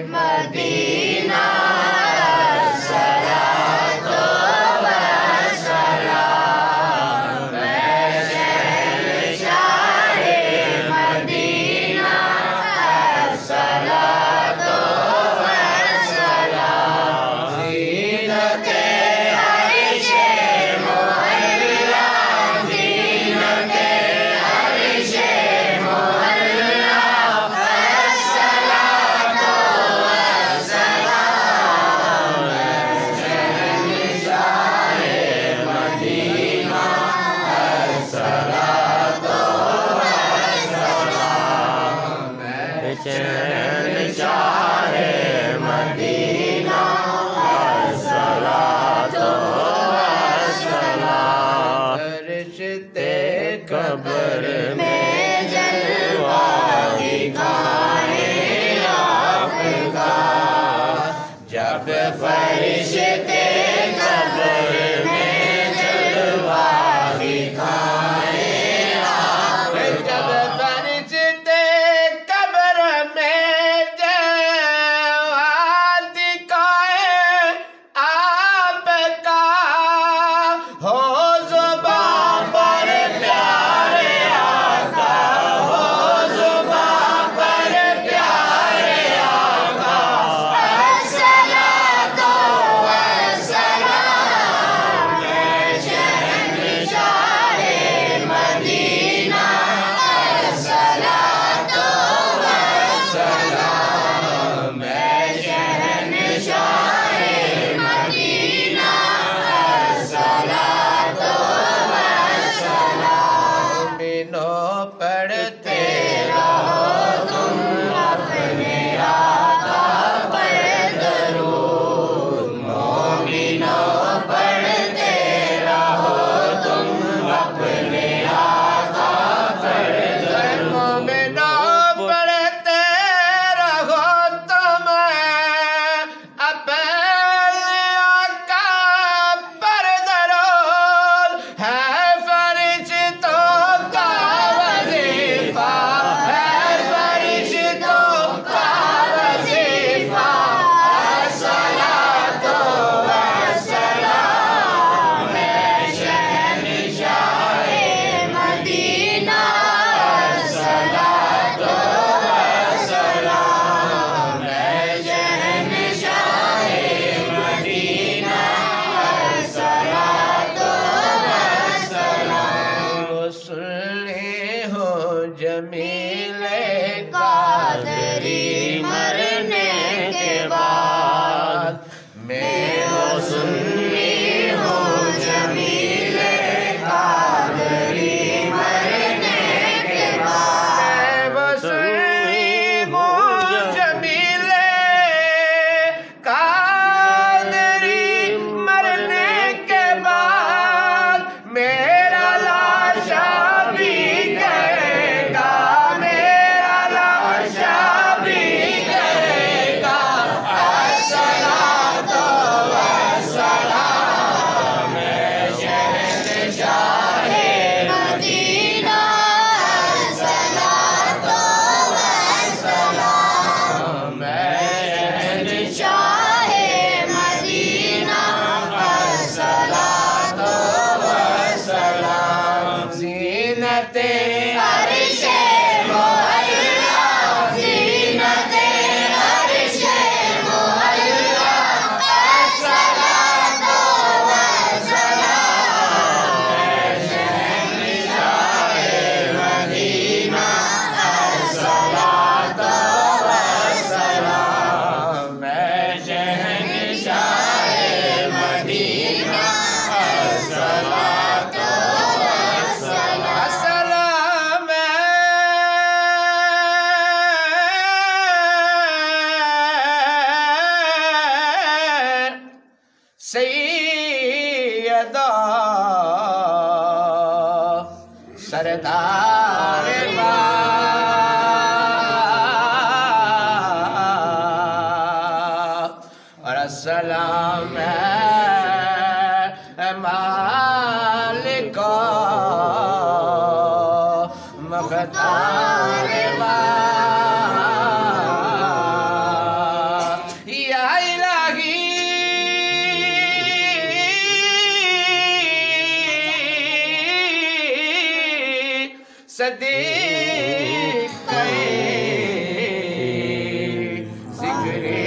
مدینہ الصلاۃ والسلام میں شہنشاہ مدینہ الصلاۃ والسلام زینت عرش معلا زینت عرش معلا الصلاۃ والسلام شہنشاہ مدینہ الصلاۃ والسلام شہنشاہ مدینہ الصلاۃ والسلام فرشتے قبر میں جلوہ دکھائیں آپ کا جب فرشتے قبر میں جلوہ دکھائیں آپ کا جب فرشتے قبر میں جلوہ دکھائیں آپ کا ہو زباں پر پیارے آقا ہو زباں پر پیارے آقا الصلاۃ والسلام شہنشاہ مدینہ الصلاۃ والسلام شہنشاہ مدینہ الصلاۃ والسلام مومنوں پڑھتے رہو تم اپنے آقا پر درود مومنوں پڑھتے رہو تم اپنے آقا پر درود مومنوں پڑھتے رہو تم اپنے آقا پر درود ہے فرشتوں کا وظیفہ ہے فرشتوں کا وظیفہ الصلاۃ والسلام شہنشاہ مدینہ الصلاۃ والسلام شہنشاہ مدینہ الصلاۃ والسلام مسلح ہو جمیل قادری مرنے کے بعد میں وہ سنی ہوں جمیل قادری مرنے کے بعد میں وہ سنی ہوں جمیل قادری مرنے کے بعد میرا لاشا بھی گئے گا میرا لاشا بھی گئے گا الصلاۃ والسلام شہنشاہ مدینہ الصلاۃ والسلام شہنشاہ مدینہ الصلاۃ والسلام زینت عرش معلا زینت عرش معلا الصلاۃ والسلام شہنشاہ مدینہ الصلاۃ والسلام شہنشاہ مدینہ الصلاۃ والسلام سیدہ سردار اور السلام مالک مختار صدیق سگری